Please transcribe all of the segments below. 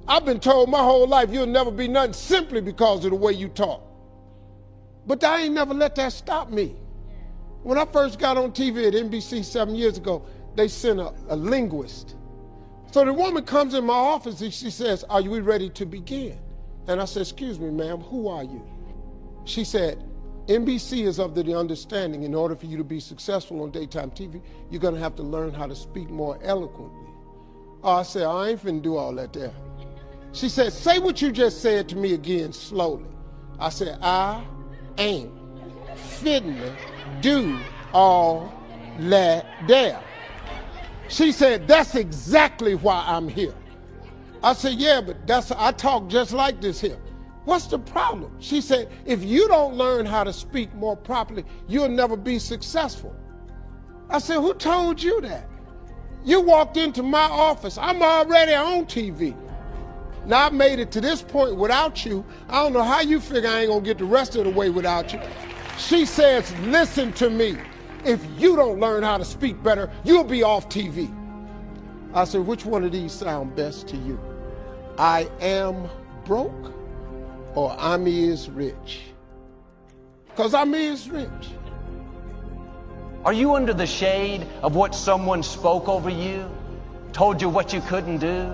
I've been told my whole life you'll never be nothing simply because of the way you talk. But I ain't never let that stop me. When I first got on TV at NBC 7 years ago, they sent a linguist. So the woman comes in my office and she says, "Are you ready to begin?" And I said, "Excuse me, ma'am, who are you?" She said, "NBC is of the understanding in order for you to be successful on daytime TV, you're gonna have to learn how to speak more eloquently." I said, "I ain't finna do all that there." She said, "Say what you just said to me again slowly." I said, "I ain't finna do all that there." She said, "That's exactly why I'm here." I said, "Yeah, but I talk just like this here. What's the problem?" She said, "If you don't learn how to speak more properly, you'll never be successful." I said, "Who told you that? You walked into my office. I'm already on TV. Now I made it to this point without you. I don't know how you figure I ain't gonna get the rest of the way without you." She says, "Listen to me. If you don't learn how to speak better, you'll be off TV." I said, "Which one of these sound best to you? I am broke or I'm is rich?" Because I'm is rich. Are you under the shade of what someone spoke over you, told you what you couldn't do?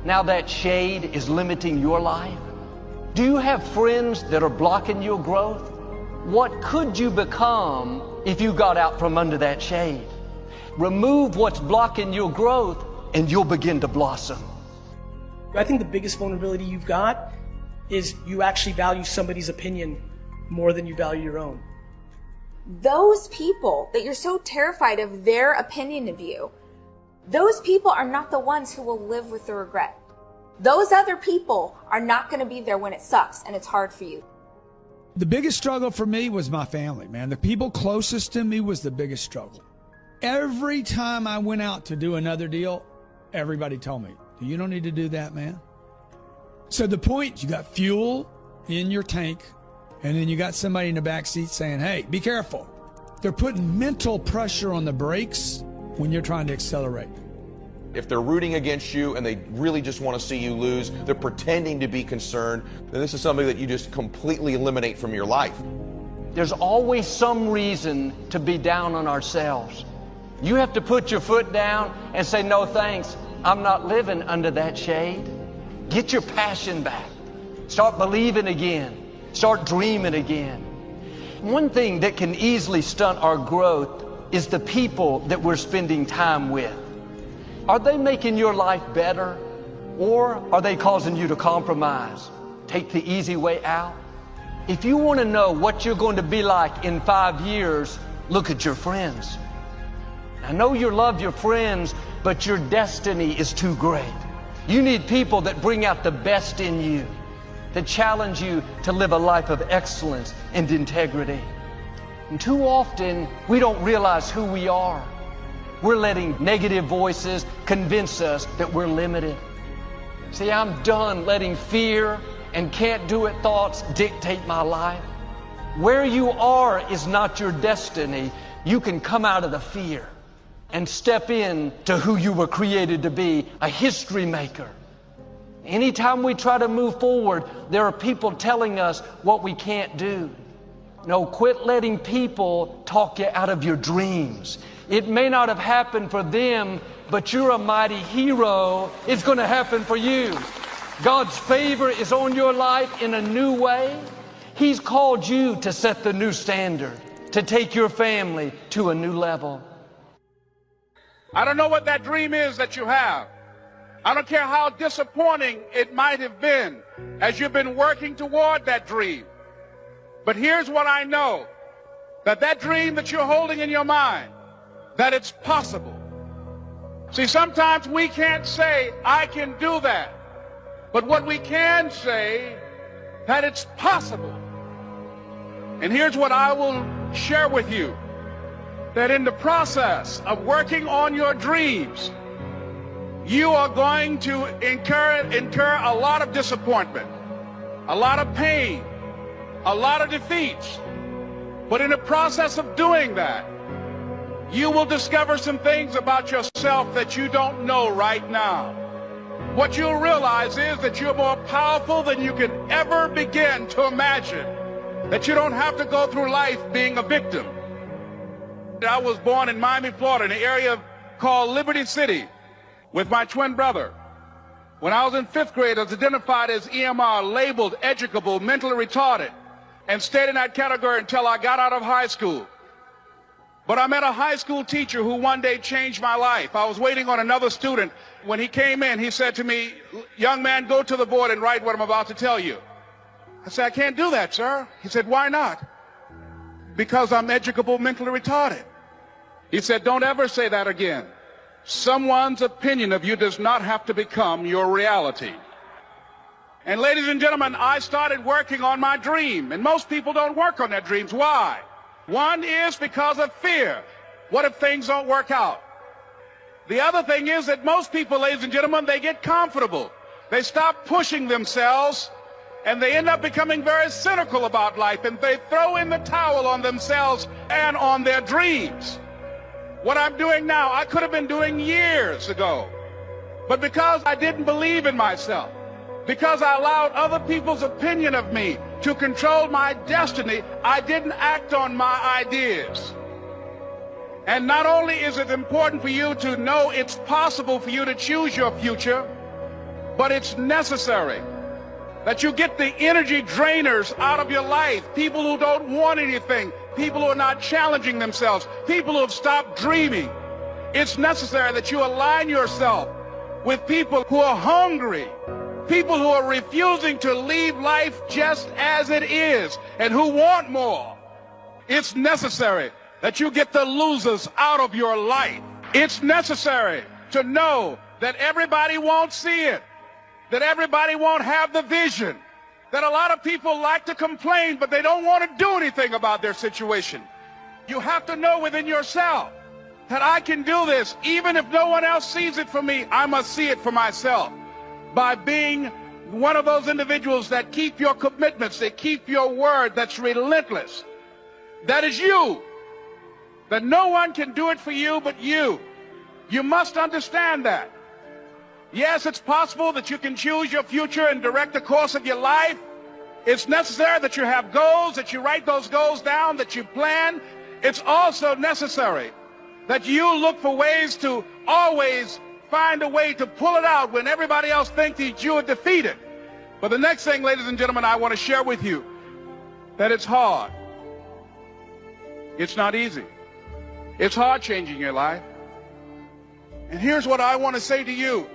Now that shade is limiting your life? Do you have friends that are blocking your growth? What could you become if you got out from under that shade? Remove what's blocking your growth and you'll begin to blossom. I think the biggest vulnerability you've got is you actually value somebody's opinion more than you value your own. Those people that you're so terrified of their opinion of you, those people are not the ones who will live with the regret. Those other people are not going to be there when it sucks and it's hard for you. The biggest struggle for me was my family, man. The people closest to me was the biggest struggle. Every time I went out to do another deal, everybody told me, "You don't need to do that, man." So the point, you got fuel in your tank, and then you got somebody in the back seat saying, "Hey, be careful." They're putting mental pressure on the brakes when you're trying to accelerate. If they're rooting against you and they really just want to see you lose, they're pretending to be concerned, then this is something that you just completely eliminate from your life. There's always some reason to be down on ourselves. You have to put your foot down and say, "No thanks, I'm not living under that shade." Get your passion back. Start believing again. Start dreaming again. One thing that can easily stunt our growth is the people that we're spending time with. Are they making your life better, or are they causing you to compromise? Take the easy way out? If you want to know what you're going to be like in 5 years, look at your friends. I know you love your friends, but your destiny is too great. You need people that bring out the best in you, that challenge you to live a life of excellence and integrity. And too often, we don't realize who we are. We're letting negative voices convince us that we're limited. See, I'm done letting fear and can't do it thoughts dictate my life. Where you are is not your destiny. You can come out of the fear and step in to who you were created to be, a history maker. Anytime we try to move forward, there are people telling us what we can't do. No, quit letting people talk you out of your dreams. It may not have happened for them, but you're a mighty hero. It's going to happen for you. God's favor is on your life in a new way. He's called you to set the new standard, to take your family to a new level. I don't know what that dream is that you have. I don't care how disappointing it might have been as you've been working toward that dream. But here's what I know, that dream that you're holding in your mind, that it's possible. See, sometimes we can't say, "I can do that." But what we can say, that it's possible. And here's what I will share with you, that in the process of working on your dreams, you are going to incur a lot of disappointment, a lot of pain, a lot of defeats. But in the process of doing that, you will discover some things about yourself that you don't know right now. what you'll realize is that you're more powerful than you can ever begin to imagine, that you don't have to go through life being a victim. I was born in Miami, Florida, in an area called Liberty City with my twin brother. When I was in 5th grade, I was identified as EMR, labeled educable, mentally retarded, and stayed in that category until I got out of high school. But I met a high school teacher who one day changed my life. I was waiting on another student. When he came in, he said to me, "Young man, go to the board and write what I'm about to tell you." I said, "I can't do that, sir." He said, "Why not?" "Because I'm educable, mentally retarded." He said, "Don't ever say that again. Someone's opinion of you does not have to become your reality." And ladies and gentlemen, I started working on my dream. And most people don't work on their dreams. Why? One is because of fear. What if things don't work out? The other thing is that most people, ladies and gentlemen, they get comfortable. They stop pushing themselves, and they end up becoming very cynical about life, and they throw in the towel on themselves and on their dreams. What I'm doing now, I could have been doing years ago. But because I didn't believe in myself, because I allowed other people's opinion of me to control my destiny, I didn't act on my ideas. And not only is it important for you to know it's possible for you to choose your future, but it's necessary that you get the energy drainers out of your life, people who don't want anything, people who are not challenging themselves, people who have stopped dreaming. It's necessary that you align yourself with people who are hungry, people who are refusing to leave life just as it is and who want more. It's necessary that you get the losers out of your life. It's necessary to know that everybody won't see it, that everybody won't have the vision, that a lot of people like to complain, but they don't want to do anything about their situation. You have to know within yourself that I can do this. Even if no one else sees it for me, I must see it for myself. By being one of those individuals that keep your commitments, that keep your word, that's relentless. That is you. That no one can do it for you but you. You must understand that. Yes, it's possible that you can choose your future and direct the course of your life. It's necessary that you have goals, that you write those goals down, that you plan. It's also necessary that you look for ways to always find a way to pull it out when everybody else thinks that you are defeated. But the next thing, ladies and gentlemen, I want to share with you that it's hard. It's not easy. It's hard changing your life. And here's what I want to say to you.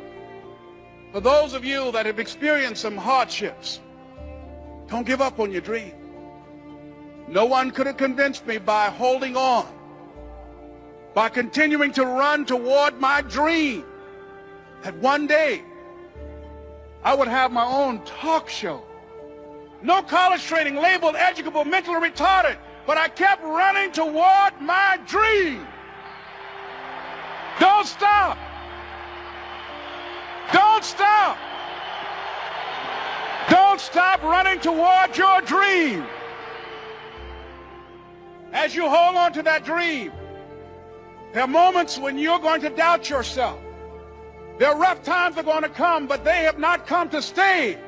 For those of you that have experienced some hardships, don't give up on your dream. No one could have convinced me by holding on, by continuing to run toward my dream, that one day I would have my own talk show. No college training, labeled educable, mentally retarded, but I kept running toward my dream. Don't stop. Don't stop. Don't stop running toward your dream. As you hold on to that dream, there are moments when you're going to doubt yourself. There are rough times that are going to come, but they have not come to stay.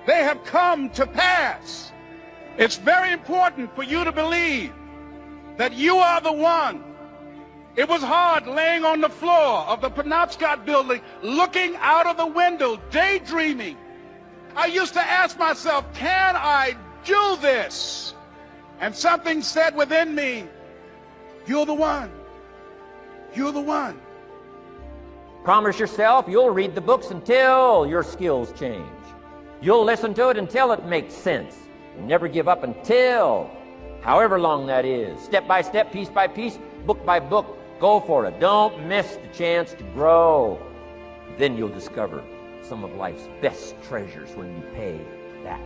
They have come to pass. It's very important for you to believe that you are the one. It was hard laying on the floor of the Penobscot building, looking out of the window, daydreaming. I used to ask myself, can I do this? And something said within me, you're the one. You're the one. Promise yourself you'll read the books until your skills change. You'll listen to it until it makes sense. You'll never give up until, however long that is. Step by step, piece by piece, book by book. Go for it. Don't miss the chance to grow. Then you'll discover some of life's best treasures when you pay that